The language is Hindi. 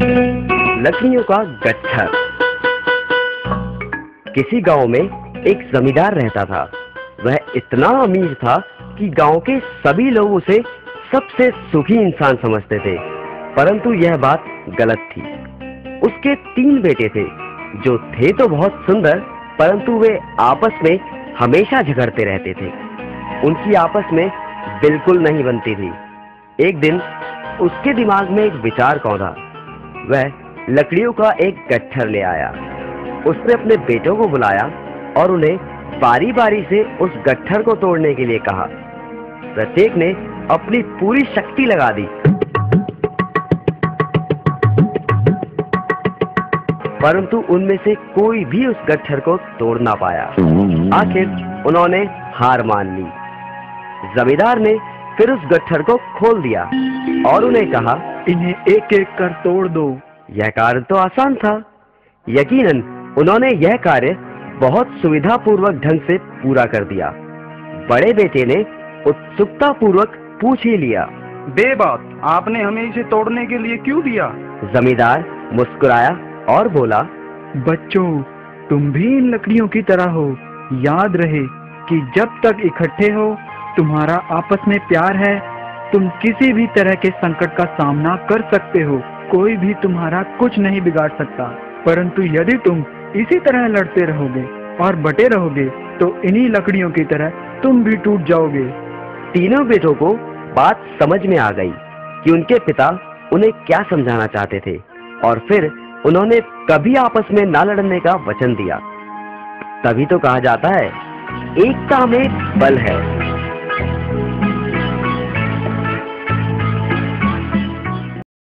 लकड़ियों का गट्ठर। किसी गांव में एक जमींदार रहता था। वह इतना अमीर था कि गांव के सभी लोग उसे सबसे सुखी इंसान समझते थे, परंतु यह बात गलत थी। उसके 3 बेटे थे जो थे तो बहुत सुंदर, परंतु वे आपस में हमेशा झगड़ते रहते थे। उनकी आपस में बिल्कुल नहीं बनती थी। एक दिन उसके दिमाग में एक विचार कौंधा। वह लकड़ियों का एक गट्ठर ले आया। उसने अपने बेटों को बुलाया और उन्हें बारी बारी से उस गट्ठर को तोड़ने के लिए कहा। प्रत्येक ने अपनी पूरी शक्ति लगा दी, परंतु उनमें से कोई भी उस गट्ठर को तोड़ ना पाया। आखिर उन्होंने हार मान ली। जमींदार ने फिर उस गट्ठर को खोल दिया और उन्हें कहा, इन्हें एक एक कर तोड़ दो। यह कार्य तो आसान था। यकीनन उन्होंने यह कार्य बहुत सुविधापूर्वक ढंग से पूरा कर दिया। बड़े बेटे ने उत्सुकता पूर्वक पूछ ही लिया, बे बात, आपने हमें इसे तोड़ने के लिए क्यों दिया? जमींदार मुस्कुराया और बोला, बच्चों, तुम भी इन लकड़ियों की तरह हो। याद रहे कि जब तक इकट्ठे हो, तुम्हारा आपस में प्यार है, तुम किसी भी तरह के संकट का सामना कर सकते हो। कोई भी तुम्हारा कुछ नहीं बिगाड़ सकता। परंतु यदि तुम इसी तरह लड़ते रहोगे और बटे रहोगे तो इन्हीं लकड़ियों की तरह तुम भी टूट जाओगे। तीनों बेटों को बात समझ में आ गई कि उनके पिता उन्हें क्या समझाना चाहते थे, और फिर उन्होंने कभी आपस में ना लड़ने का वचन दिया। तभी तो कहा जाता है, एकता में बल है।